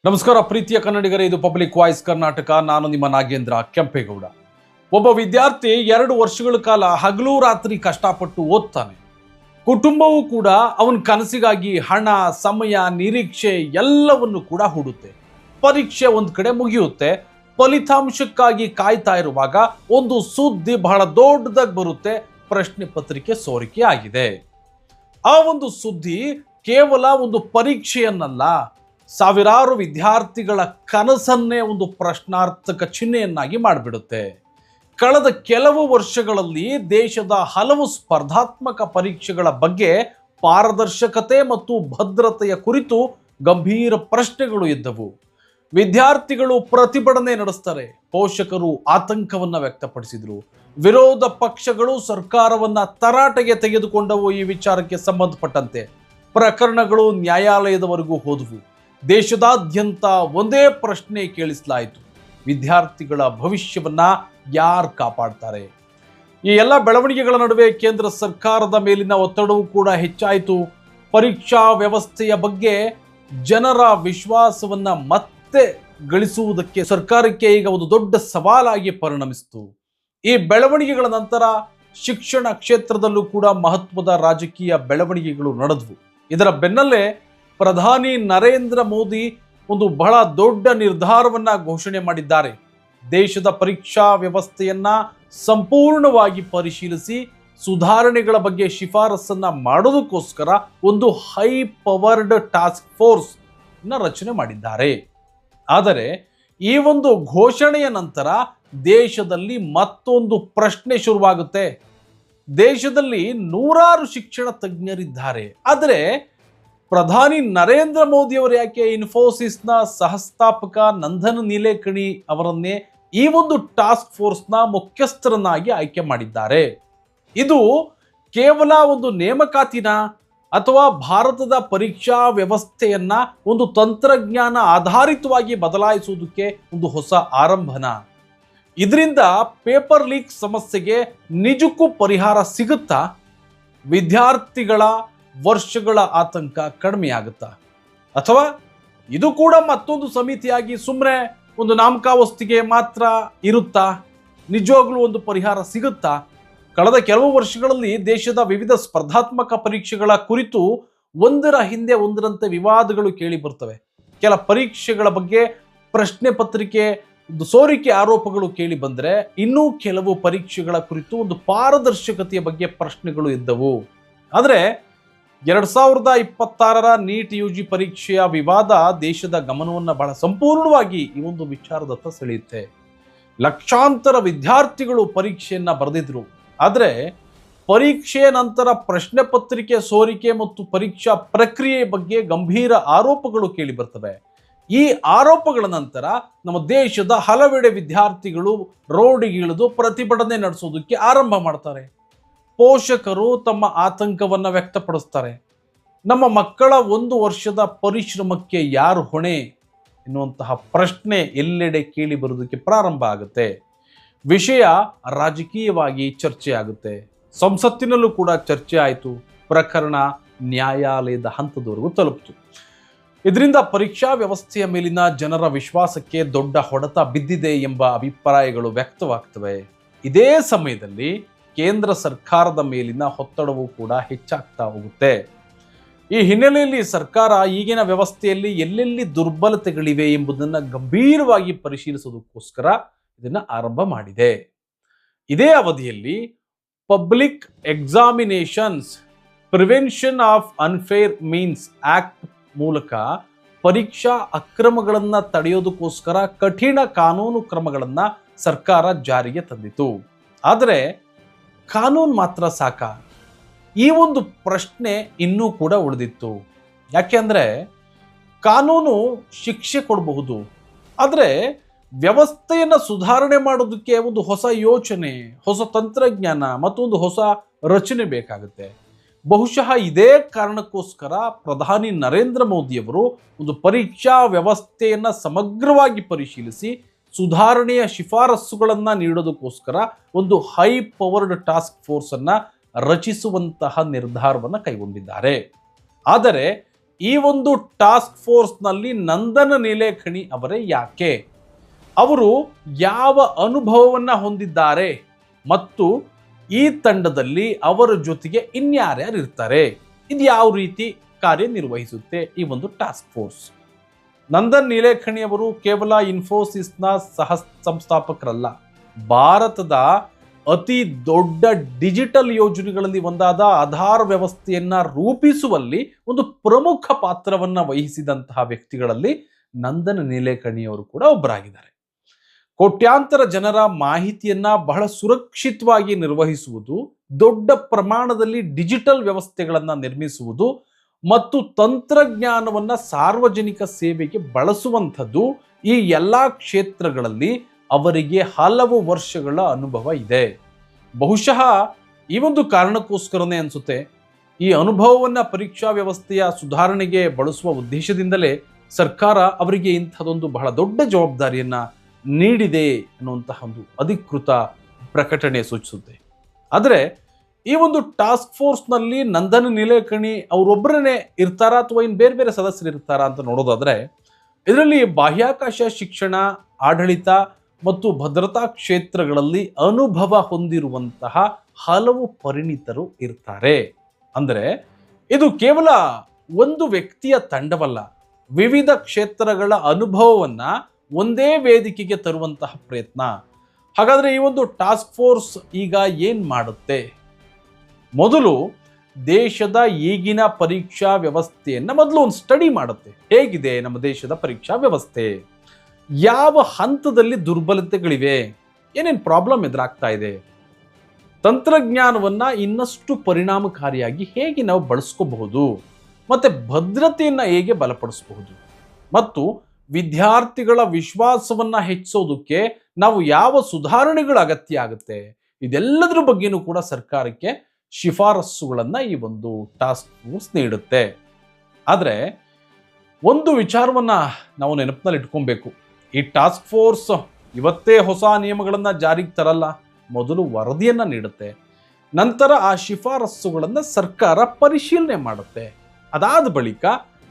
ನಮಸ್ಕಾರ ಪ್ರೀತಿಯ ಕನ್ನಡಿಗರೇ, ಇದು ಪಬ್ಲಿಕ್ ವಾಯ್ಸ್ ಕರ್ನಾಟಕ. ನಾನು ನಿಮ್ಮ ನಾಗೇಂದ್ರ ಕೆಂಪೇಗೌಡ. ಒಬ್ಬ ವಿದ್ಯಾರ್ಥಿ 2 ವರ್ಷಗಳ ಕಾಲ ಹಗಲು ರಾತ್ರಿ ಕಷ್ಟಪಟ್ಟು ಓದ್ತಾನೆ. ಕುಟುಂಬವೂ ಕೂಡ ಅವನ ಕನಸಿಗಾಗಿ ಹಣ, ಸಮಯ, ನಿರೀಕ್ಷೆ ಎಲ್ಲವನ್ನು ಕೂಡ ಹೂಡುತ್ತೆ. ಪರೀಕ್ಷೆ ಒಂದು ಕಡೆ ಮುಗಿಯುತ್ತೆ. ಫಲಿತಾಂಶಕ್ಕಾಗಿ ಕಾಯ್ತಾ ಇರುವಾಗ ಒಂದು ಸುದ್ದಿ ಬಹಳ ದೊಡ್ಡದಾಗಿ ಬರುತ್ತೆ. ಪ್ರಶ್ನೆ ಪತ್ರಿಕೆ ಸೋರಿಕೆ ಆಗಿದೆ. ಆ ಒಂದು ಸುದ್ದಿ ಕೇವಲ ಒಂದು ಪರೀಕ್ಷೆಯನ್ನಲ್ಲ, ಸಾವಿರಾರು ವಿದ್ಯಾರ್ಥಿಗಳ ಕನಸನ್ನೇ ಒಂದು ಪ್ರಶ್ನಾರ್ಥಕ ಚಿಹ್ನೆಯನ್ನಾಗಿ ಮಾಡಿಬಿಡುತ್ತೆ. ಕಳೆದ ಕೆಲವು ವರ್ಷಗಳಲ್ಲಿ ದೇಶದ ಹಲವು ಸ್ಪರ್ಧಾತ್ಮಕ ಪರೀಕ್ಷೆಗಳ ಬಗ್ಗೆ ಪಾರದರ್ಶಕತೆ ಮತ್ತು ಭದ್ರತೆಯ ಕುರಿತು ಗಂಭೀರ ಪ್ರಶ್ನೆಗಳು ಇದ್ದವು. ವಿದ್ಯಾರ್ಥಿಗಳು ಪ್ರತಿಭಟನೆ ನಡೆಸ್ತಾರೆ. ಪೋಷಕರು ಆತಂಕವನ್ನ ವ್ಯಕ್ತಪಡಿಸಿದ್ರು. ವಿರೋಧ ಪಕ್ಷಗಳು ಸರ್ಕಾರವನ್ನ ತರಾಟೆಗೆ ತೆಗೆದುಕೊಂಡವು. ಈ ವಿಚಾರಕ್ಕೆ ಸಂಬಂಧಪಟ್ಟಂತೆ ಪ್ರಕರಣಗಳು ನ್ಯಾಯಾಲಯದವರೆಗೂ ಹೋದವು. ದೇಶದಾದ್ಯಂತ ಒಂದೇ ಪ್ರಶ್ನೆ ಕೇಳಿಸಲಾಯಿತು: ವಿದ್ಯಾರ್ಥಿಗಳ ಭವಿಷ್ಯವನ್ನ ಯಾರು ಕಾಪಾಡ್ತಾರೆ? ಈ ಎಲ್ಲ ಬೆಳವಣಿಗೆಗಳ ನಡುವೆ ಕೇಂದ್ರ ಸರ್ಕಾರದ ಮೇಲಿನ ಒತ್ತಡವೂ ಕೂಡ ಹೆಚ್ಚಾಯಿತು. ಪರೀಕ್ಷಾ ವ್ಯವಸ್ಥೆಯ ಬಗ್ಗೆ ಜನರ ವಿಶ್ವಾಸವನ್ನ ಮತ್ತೆ ಗಳಿಸುವುದಕ್ಕೆ ಸರ್ಕಾರಕ್ಕೆ ಈಗ ಒಂದು ದೊಡ್ಡ ಸವಾಲಾಗಿ ಪರಿಣಮಿಸಿತು. ಈ ಬೆಳವಣಿಗೆಗಳ ನಂತರ ಶಿಕ್ಷಣ ಕ್ಷೇತ್ರದಲ್ಲೂ ಕೂಡ ಮಹತ್ವದ ರಾಜಕೀಯ ಬೆಳವಣಿಗೆಗಳು ನಡೆದವು. ಇದರ ಬೆನ್ನಲ್ಲೇ ಪ್ರಧಾನಿ ನರೇಂದ್ರ ಮೋದಿ ಒಂದು ಬಹಳ ದೊಡ್ಡ ನಿರ್ಧಾರವನ್ನ ಘೋಷಣೆ ಮಾಡಿದ್ದಾರೆ. ದೇಶದ ಪರೀಕ್ಷಾ ವ್ಯವಸ್ಥೆಯನ್ನ ಸಂಪೂರ್ಣವಾಗಿ ಪರಿಶೀಲಿಸಿ ಸುಧಾರಣೆಗಳ ಬಗ್ಗೆ ಶಿಫಾರಸನ್ನ ಮಾಡೋದಕ್ಕೋಸ್ಕರ ಒಂದು ಹೈ ಪವರ್ಡ್ ಟಾಸ್ಕ್ ಫೋರ್ಸ್ ರಚನೆ ಮಾಡಿದ್ದಾರೆ. ಆದರೆ ಈ ಒಂದು ಘೋಷಣೆಯ ನಂತರ ದೇಶದಲ್ಲಿ ಮತ್ತೊಂದು ಪ್ರಶ್ನೆ ಶುರುವಾಗುತ್ತೆ. ದೇಶದಲ್ಲಿ ನೂರಾರು ಶಿಕ್ಷಣ ತಜ್ಞರಿದ್ದಾರೆ, ಆದರೆ ಪ್ರಧಾನಿ ನರೇಂದ್ರ ಮೋದಿ ಅವರು ಯಾಕೆ ಇನ್ಫೋಸಿಸ್ನ ಸಹಸ್ಥಾಪಕ ನಂದನ್ ನೀಲೇಕಣಿ ಅವರನ್ನೇ ಈ ಒಂದು ಟಾಸ್ಕ್ ಫೋರ್ಸ್ನ ಮುಖ್ಯಸ್ಥರನ್ನಾಗಿ ಆಯ್ಕೆ ಮಾಡಿದ್ದಾರೆ? ಇದು ಕೇವಲ ಒಂದು ನೇಮಕಾತಿನ ಅಥವಾ ಭಾರತದ ಪರೀಕ್ಷಾ ವ್ಯವಸ್ಥೆಯನ್ನ ಒಂದು ತಂತ್ರಜ್ಞಾನ ಆಧಾರಿತವಾಗಿ ಬದಲಾಯಿಸುವುದಕ್ಕೆ ಒಂದು ಹೊಸ ಆರಂಭನ? ಇದರಿಂದ ಪೇಪರ್ ಲೀಕ್ ಸಮಸ್ಯೆಗೆ ನಿಜಕ್ಕೂ ಪರಿಹಾರ ಸಿಗುತ್ತಾ? ವಿದ್ಯಾರ್ಥಿಗಳ ವರ್ಷಗಳ ಆತಂಕ ಕಡಿಮೆಯಾಗುತ್ತಾ? ಅಥವಾ ಇದು ಕೂಡ ಮತ್ತೊಂದು ಸಮಿತಿಯಾಗಿ ಸುಮ್ಮನೆ ಒಂದು ನಾಮಕಾವಸ್ತಿಗೆ ಮಾತ್ರ ಇರುತ್ತಾ? ನಿಜವಾಗ್ಲೂ ಒಂದು ಪರಿಹಾರ ಸಿಗುತ್ತಾ? ಕಳೆದ ಕೆಲವು ವರ್ಷಗಳಲ್ಲಿ ದೇಶದ ವಿವಿಧ ಸ್ಪರ್ಧಾತ್ಮಕ ಪರೀಕ್ಷೆಗಳ ಕುರಿತು ಒಂದರ ಹಿಂದೆ ಒಂದರಂತೆ ವಿವಾದಗಳು ಕೇಳಿ ಬರ್ತವೆ. ಕೆಲ ಪರೀಕ್ಷೆಗಳ ಬಗ್ಗೆ ಪ್ರಶ್ನೆ ಪತ್ರಿಕೆ ಸೋರಿಕೆ ಆರೋಪಗಳು ಕೇಳಿ ಬಂದರೆ, ಇನ್ನೂ ಕೆಲವು ಪರೀಕ್ಷೆಗಳ ಕುರಿತು ಒಂದು ಪಾರದರ್ಶಕತೆಯ ಬಗ್ಗೆ ಪ್ರಶ್ನೆಗಳು ಇದ್ದವು. ಆದರೆ 2026ರ ನೀಟ್ ಯುಜಿ ಪರೀಕ್ಷೆಯ ವಿವಾದ ದೇಶದ ಗಮನವನ್ನು ಬಹಳ ಸಂಪೂರ್ಣವಾಗಿ ಈ ಒಂದು ವಿಚಾರದತ್ತ ಸೆಳೆಯುತ್ತೆ. ಲಕ್ಷಾಂತರ ವಿದ್ಯಾರ್ಥಿಗಳು ಪರೀಕ್ಷೆಯನ್ನ ಬರೆದಿದ್ರು. ಆದರೆ ಪರೀಕ್ಷೆಯ ನಂತರ ಪ್ರಶ್ನೆ ಪತ್ರಿಕೆ ಸೋರಿಕೆ ಮತ್ತು ಪರೀಕ್ಷಾ ಪ್ರಕ್ರಿಯೆ ಬಗ್ಗೆ ಗಂಭೀರ ಆರೋಪಗಳು ಕೇಳಿ ಬರ್ತವೆ. ಈ ಆರೋಪಗಳ ನಂತರ ನಮ್ಮ ದೇಶದ ಹಲವೆಡೆ ವಿದ್ಯಾರ್ಥಿಗಳು ರೋಡಿಗಿಳಿದು ಪ್ರತಿಭಟನೆ ನಡೆಸೋದಕ್ಕೆ ಆರಂಭ ಮಾಡ್ತಾರೆ. ಪೋಷಕರು ತಮ್ಮ ಆತಂಕವನ್ನ ವ್ಯಕ್ತಪಡಿಸ್ತಾರೆ. ನಮ್ಮ ಮಕ್ಕಳ 1 ವರ್ಷದ ಪರಿಶ್ರಮಕ್ಕೆ ಯಾರು ಹೊಣೆ ಎನ್ನುವಂತಹ ಪ್ರಶ್ನೆ ಎಲ್ಲೆಡೆ ಕೇಳಿ ಬರುವುದಕ್ಕೆ ಪ್ರಾರಂಭ ಆಗುತ್ತೆ. ವಿಷಯ ರಾಜಕೀಯವಾಗಿ ಚರ್ಚೆ ಆಗುತ್ತೆ. ಸಂಸತ್ತಿನಲ್ಲೂ ಕೂಡ ಚರ್ಚೆ ಆಯಿತು. ಪ್ರಕರಣ ನ್ಯಾಯಾಲಯದ ಹಂತದವರೆಗೂ ತಲುಪಿತು. ಇದರಿಂದ ಪರೀಕ್ಷಾ ವ್ಯವಸ್ಥೆಯ ಮೇಲಿನ ಜನರ ವಿಶ್ವಾಸಕ್ಕೆ ದೊಡ್ಡ ಹೊಡೆತ ಬಿದ್ದಿದೆ ಎಂಬ ಅಭಿಪ್ರಾಯಗಳು ವ್ಯಕ್ತವಾಗ್ತವೆ. ಇದೇ ಸಮಯದಲ್ಲಿ ಕೇಂದ್ರ ಸರ್ಕಾರದ ಮೇಲಿನ ಒತ್ತಡವೂ ಕೂಡ ಹೆಚ್ಚಾಗ್ತಾ ಹೋಗುತ್ತೆ. ಈ ಹಿನ್ನೆಲೆಯಲ್ಲಿ ಸರ್ಕಾರ ಈಗಿನ ವ್ಯವಸ್ಥೆಯಲ್ಲಿ ಎಲ್ಲೆಲ್ಲಿ ದುರ್ಬಲತೆಗಳಿವೆ ಎಂಬುದನ್ನು ಗಂಭೀರವಾಗಿ ಪರಿಶೀಲಿಸೋದಕ್ಕೋಸ್ಕರ ಇದನ್ನು ಆರಂಭ ಮಾಡಿದೆ. ಇದೇ ಅವಧಿಯಲ್ಲಿ public examinations prevention of unfair means act ಮೂಲಕ ಪರೀಕ್ಷಾ ಅಕ್ರಮಗಳನ್ನು ತಡೆಯೋದಕ್ಕೋಸ್ಕರ ಕಠಿಣ ಕಾನೂನು ಕ್ರಮಗಳನ್ನು ಸರ್ಕಾರ ಜಾರಿಗೆ ತಂದಿತು. ಆದರೆ ಕಾನೂನು ಮಾತ್ರ ಸಾಕ? ಈ ಒಂದು ಪ್ರಶ್ನೆ ಇನ್ನೂ ಕೂಡ ಉಳಿದಿತ್ತು. ಯಾಕೆಂದರೆ ಕಾನೂನು ಶಿಕ್ಷೆ ಕೊಡಬಹುದು, ಆದರೆ ವ್ಯವಸ್ಥೆಯನ್ನು ಸುಧಾರಣೆ ಮಾಡೋದಕ್ಕೆ ಒಂದು ಹೊಸ ಯೋಚನೆ, ಹೊಸ ತಂತ್ರಜ್ಞಾನ ಮತ್ತು ಒಂದು ಹೊಸ ರಚನೆ ಬೇಕಾಗುತ್ತೆ. ಬಹುಶಃ ಇದೇ ಕಾರಣಕ್ಕೋಸ್ಕರ ಪ್ರಧಾನಿ ನರೇಂದ್ರ ಮೋದಿಯವರು ಒಂದು ಪರೀಕ್ಷಾ ವ್ಯವಸ್ಥೆಯನ್ನು ಸಮಗ್ರವಾಗಿ ಪರಿಶೀಲಿಸಿ ಸುಧಾರಣೆಯ ಶಿಫಾರಸುಗಳನ್ನು ನೀಡೋದಕ್ಕೋಸ್ಕರ ಒಂದು ಹೈ ಪವರ್ಡ್ ಟಾಸ್ಕ್ ಫೋರ್ಸ್ ಅನ್ನ ರಚಿಸುವಂತಹ ನಿರ್ಧಾರವನ್ನು ಕೈಗೊಂಡಿದ್ದಾರೆ. ಆದರೆ ಈ ಒಂದು ಟಾಸ್ಕ್ ಫೋರ್ಸ್ನಲ್ಲಿ ನಂದನ ನೀಲೇಕಣಿ ಅವರೇ ಯಾಕೆ? ಅವರು ಯಾವ ಅನುಭವವನ್ನು ಹೊಂದಿದ್ದಾರೆ ಮತ್ತು ಈ ತಂಡದಲ್ಲಿ ಅವರ ಜೊತೆಗೆ ಇನ್ಯಾರ್ಯಾರು ಇರ್ತಾರೆ? ಇದು ಯಾವ ರೀತಿ ಕಾರ್ಯನಿರ್ವಹಿಸುತ್ತೆ ಈ ಒಂದು ಟಾಸ್ಕ್ ಫೋರ್ಸ್? ನಂದನ್ ನೀಲೇಕಣಿ ಅವರು ಕೇವಲ ಇನ್ಫೋಸಿಸ್ನ ಸಹ ಸಂಸ್ಥಾಪಕರಲ್ಲ, ಭಾರತದ ಅತಿ ದೊಡ್ಡ ಡಿಜಿಟಲ್ ಯೋಜನೆಗಳಲ್ಲಿ ಒಂದಾದ ಆಧಾರ್ ವ್ಯವಸ್ಥೆಯನ್ನ ರೂಪಿಸುವಲ್ಲಿ ಒಂದು ಪ್ರಮುಖ ಪಾತ್ರವನ್ನು ವಹಿಸಿದಂತಹ ವ್ಯಕ್ತಿಗಳಲ್ಲಿ ನಂದನ್ ನೀಲೇಕಣಿ ಅವರು ಕೂಡ ಒಬ್ಬರಾಗಿದ್ದಾರೆ. ಕೋಟ್ಯಾಂತರ ಜನರ ಮಾಹಿತಿಯನ್ನ ಬಹಳ ಸುರಕ್ಷಿತವಾಗಿ ನಿರ್ವಹಿಸುವುದು, ದೊಡ್ಡ ಪ್ರಮಾಣದಲ್ಲಿ ಡಿಜಿಟಲ್ ವ್ಯವಸ್ಥೆಗಳನ್ನು ನಿರ್ಮಿಸುವುದು ಮತ್ತು ತಂತ್ರಜ್ಞಾನವನ್ನು ಸಾರ್ವಜನಿಕ ಸೇವೆಗೆ ಬಳಸುವಂಥದ್ದು, ಈ ಎಲ್ಲ ಕ್ಷೇತ್ರಗಳಲ್ಲಿ ಅವರಿಗೆ ಹಲವು ವರ್ಷಗಳ ಅನುಭವ ಇದೆ. ಬಹುಶಃ ಈ ಒಂದು ಕಾರಣಕ್ಕೋಸ್ಕರನೇ ಅನಿಸುತ್ತೆ ಈ ಅನುಭವವನ್ನು ಪರೀಕ್ಷಾ ವ್ಯವಸ್ಥೆಯ ಸುಧಾರಣೆಗೆ ಬಳಸುವ ಉದ್ದೇಶದಿಂದಲೇ ಸರ್ಕಾರ ಅವರಿಗೆ ಇಂಥದೊಂದು ಬಹಳ ದೊಡ್ಡ ಜವಾಬ್ದಾರಿಯನ್ನ ನೀಡಿದೆ ಅನ್ನುವಂತಹ ಒಂದು ಅಧಿಕೃತ ಪ್ರಕಟಣೆ ಸೂಚಿಸುತ್ತೆ. ಆದರೆ ಈ ಒಂದು ಟಾಸ್ಕ್ ಫೋರ್ಸ್ನಲ್ಲಿ ನಂದನ್ ನೀಲೇಕಣಿ ಅವರೊಬ್ಬರನ್ನೇ ಇರ್ತಾರಾ ಅಥವಾ ಇನ್ನು ಬೇರೆ ಬೇರೆ ಸದಸ್ಯರು ಇರ್ತಾರಾ ಅಂತ ನೋಡೋದಾದ್ರೆ, ಇದರಲ್ಲಿ ಬಾಹ್ಯಾಕಾಶ ಶಿಕ್ಷಣ, ಆಡಳಿತ ಮತ್ತು ಭದ್ರತಾ ಕ್ಷೇತ್ರಗಳಲ್ಲಿ ಅನುಭವ ಹೊಂದಿರುವಂತಹ ಹಲವು ಪರಿಣಿತರು ಇರ್ತಾರೆ. ಅಂದರೆ ಇದು ಕೇವಲ ಒಂದು ವ್ಯಕ್ತಿಯ ತಂಡವಲ್ಲ, ವಿವಿಧ ಕ್ಷೇತ್ರಗಳ ಅನುಭವವನ್ನ ಒಂದೇ ವೇದಿಕೆಗೆ ತರುವಂತಹ ಪ್ರಯತ್ನ. ಹಾಗಾದ್ರೆ ಈ ಒಂದು ಟಾಸ್ಕ್ ಫೋರ್ಸ್ ಈಗ ಏನ್ ಮಾಡುತ್ತೆ? ಮೊದಲು ದೇಶದ ಈಗಿನ ಪರೀಕ್ಷಾ ವ್ಯವಸ್ಥೆಯನ್ನ ಮೊದಲು ಒಂದು ಸ್ಟಡಿ ಮಾಡುತ್ತೆ. ಹೇಗಿದೆ ನಮ್ಮ ದೇಶದ ಪರೀಕ್ಷಾ ವ್ಯವಸ್ಥೆ, ಯಾವ ಹಂತದಲ್ಲಿ ದುರ್ಬಲತೆಗಳಿವೆ, ಏನೇನು ಪ್ರಾಬ್ಲಮ್ ಎದುರಾಗ್ತಾ ಇದೆ, ತಂತ್ರಜ್ಞಾನವನ್ನ ಇನ್ನಷ್ಟು ಪರಿಣಾಮಕಾರಿಯಾಗಿ ಹೇಗೆ ನಾವು ಬಳಸ್ಕೋಬಹುದು, ಮತ್ತೆ ಭದ್ರತೆಯನ್ನ ಹೇಗೆ ಬಲಪಡಿಸಬಹುದು, ಮತ್ತು ವಿದ್ಯಾರ್ಥಿಗಳ ವಿಶ್ವಾಸವನ್ನ ಹೆಚ್ಚಿಸೋದಕ್ಕೆ ನಾವು ಯಾವ ಸುಧಾರಣೆಗಳ ಅಗತ್ಯ ಆಗುತ್ತೆ, ಇದೆಲ್ಲದರ ಬಗ್ಗೆನೂ ಕೂಡ ಸರ್ಕಾರಕ್ಕೆ ಶಿಫಾರಸ್ಸುಗಳನ್ನ ಈ ಒಂದು ಟಾಸ್ಕ್ ಫೋರ್ಸ್ ನೀಡುತ್ತೆ. ಆದರೆ ಒಂದು ವಿಚಾರವನ್ನ ನಾವು ನೆನಪಿನಲ್ಲಿ ಇಟ್ಕೊಬೇಕು, ಈ ಟಾಸ್ಕ್ ಫೋರ್ಸ್ ಇವತ್ತೇ ಹೊಸ ನಿಯಮಗಳನ್ನು ಜಾರಿಗೆ ತರಲ್ಲ. ಮೊದಲು ವರದಿಯನ್ನ ನೀಡುತ್ತೆ, ನಂತರ ಆ ಶಿಫಾರಸ್ಸುಗಳನ್ನು ಸರ್ಕಾರ ಪರಿಶೀಲನೆ ಮಾಡುತ್ತೆ. ಅದಾದ ಬಳಿಕ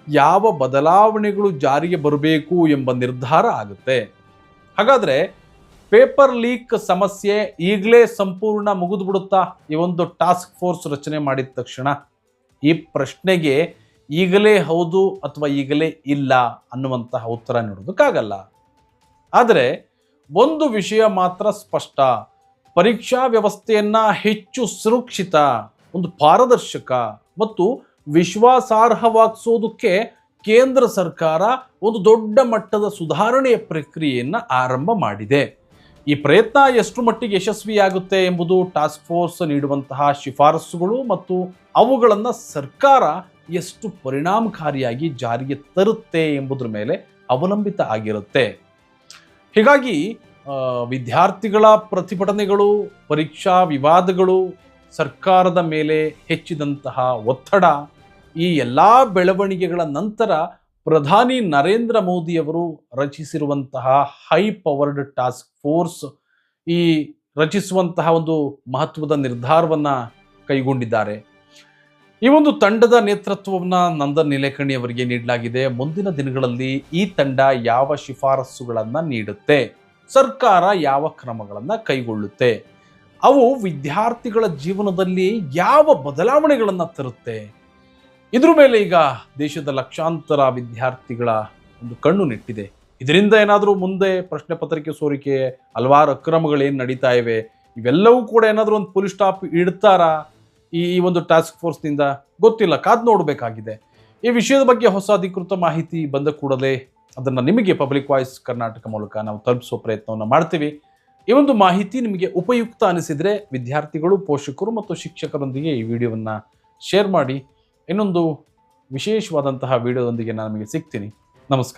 ಯಾವ ಬದಲಾವಣೆಗಳು ಜಾರಿಗೆ ಬರಬೇಕು ಎಂಬ ನಿರ್ಧಾರ ಆಗುತ್ತೆ. ಹಾಗಾದ್ರೆ ಪೇಪರ್ ಲೀಕ್ ಸಮಸ್ಯೆ ಈಗಲೇ ಸಂಪೂರ್ಣ ಮುಗಿದು ಬಿಡುತ್ತಾ ಈ ಒಂದು ಟಾಸ್ಕ್ ಫೋರ್ಸ್ ರಚನೆ ಮಾಡಿದ ತಕ್ಷಣ? ಈ ಪ್ರಶ್ನೆಗೆ ಈಗಲೇ ಹೌದು ಅಥವಾ ಈಗಲೇ ಇಲ್ಲ ಅನ್ನುವಂತಹ ಉತ್ತರ ನೀಡೋದಕ್ಕಾಗಲ್ಲ. ಆದರೆ ಒಂದು ವಿಷಯ ಮಾತ್ರ ಸ್ಪಷ್ಟ, ಪರೀಕ್ಷಾ ವ್ಯವಸ್ಥೆಯನ್ನ ಹೆಚ್ಚು ಸುರಕ್ಷಿತ, ಒಂದು ಪಾರದರ್ಶಕ ಮತ್ತು ವಿಶ್ವಾಸಾರ್ಹವಾಗಿಸೋದಕ್ಕೆ ಕೇಂದ್ರ ಸರ್ಕಾರ ಒಂದು ದೊಡ್ಡ ಮಟ್ಟದ ಸುಧಾರಣೆಯ ಪ್ರಕ್ರಿಯೆಯನ್ನ ಆರಂಭ ಮಾಡಿದೆ. ಈ ಪ್ರಯತ್ನ ಎಷ್ಟು ಮಟ್ಟಿಗೆ ಯಶಸ್ವಿಯಾಗುತ್ತೆ ಎಂಬುದು ಟಾಸ್ಕ್ ಫೋರ್ಸ್ ನೀಡುವಂತಹ ಶಿಫಾರಸುಗಳು ಮತ್ತು ಅವುಗಳನ್ನು ಸರ್ಕಾರ ಎಷ್ಟು ಪರಿಣಾಮಕಾರಿಯಾಗಿ ಜಾರಿಗೆ ತರುತ್ತೆ ಎಂಬುದರ ಮೇಲೆ ಅವಲಂಬಿತ ಆಗಿರುತ್ತೆ. ಹೀಗಾಗಿ ವಿದ್ಯಾರ್ಥಿಗಳ ಪ್ರತಿಭಟನೆಗಳು, ಪರೀಕ್ಷಾ ವಿವಾದಗಳು, ಸರ್ಕಾರದ ಮೇಲೆ ಹೆಚ್ಚಿದಂತಹ ಒತ್ತಡ, ಈ ಎಲ್ಲ ಬೆಳವಣಿಗೆಗಳ ನಂತರ ಪ್ರಧಾನಿ ನರೇಂದ್ರ ಮೋದಿಯವರು ರಚಿಸಿರುವಂತಹ ಹೈ ಪವರ್ಡ್ ಟಾಸ್ಕ್ ಫೋರ್ಸ್ ಈ ರಚಿಸುವಂತಹ ಒಂದು ಮಹತ್ವದ ನಿರ್ಧಾರವನ್ನು ಕೈಗೊಂಡಿದ್ದಾರೆ. ಈ ಒಂದು ತಂಡದ ನೇತೃತ್ವವನ್ನು ನಂದನ್ ನೀಲೇಕಣಿ ಅವರಿಗೆ ನೀಡಲಾಗಿದೆ. ಮುಂದಿನ ದಿನಗಳಲ್ಲಿ ಈ ತಂಡ ಯಾವ ಶಿಫಾರಸುಗಳನ್ನು ನೀಡುತ್ತೆ, ಸರ್ಕಾರ ಯಾವ ಕ್ರಮಗಳನ್ನು ಕೈಗೊಳ್ಳುತ್ತೆ, ಅವು ವಿದ್ಯಾರ್ಥಿಗಳ ಜೀವನದಲ್ಲಿ ಯಾವ ಬದಲಾವಣೆಗಳನ್ನು ತರುತ್ತೆ, ಇದ್ರ ಮೇಲೆ ಈಗ ದೇಶದ ಲಕ್ಷಾಂತರ ವಿದ್ಯಾರ್ಥಿಗಳ ಒಂದು ಕಣ್ಣು ನೆಟ್ಟಿದೆ. ಇದರಿಂದ ಏನಾದರೂ ಮುಂದೆ ಪ್ರಶ್ನೆ ಪತ್ರಿಕೆ ಸೋರಿಕೆ, ಹಲವಾರು ಅಕ್ರಮಗಳೇನು ನಡೀತಾ ಇವೆ, ಇವೆಲ್ಲವೂ ಕೂಡ ಏನಾದರೂ ಒಂದು ಪೊಲೀಸ್ ಸ್ಟಾಪ್ ಇಡ್ತಾರಾ ಈ ಒಂದು ಟಾಸ್ಕ್ ಫೋರ್ಸ್ನಿಂದ? ಗೊತ್ತಿಲ್ಲ, ಕಾದು ನೋಡಬೇಕಾಗಿದೆ. ಈ ವಿಷಯದ ಬಗ್ಗೆ ಹೊಸ ಅಧಿಕೃತ ಮಾಹಿತಿ ಬಂದ ಕೂಡಲೇ ಅದನ್ನು ನಿಮಗೆ ಪಬ್ಲಿಕ್ ವಾಯ್ಸ್ ಕರ್ನಾಟಕ ಮೂಲಕ ನಾವು ತಲುಪಿಸುವ ಪ್ರಯತ್ನವನ್ನು ಮಾಡ್ತೀವಿ. ಈ ಒಂದು ಮಾಹಿತಿ ನಿಮಗೆ ಉಪಯುಕ್ತ ಅನಿಸಿದರೆ ವಿದ್ಯಾರ್ಥಿಗಳು, ಪೋಷಕರು ಮತ್ತು ಶಿಕ್ಷಕರೊಂದಿಗೆ ಈ ವಿಡಿಯೋವನ್ನು ಶೇರ್ ಮಾಡಿ. ಇನ್ನೊಂದು ವಿಶೇಷವಾದಂತಹ ವಿಡಿಯೋದೊಂದಿಗೆ ನಾನು ನಿಮಗೆ ಸಿಗ್ತೀನಿ. ನಮಸ್ಕಾರ.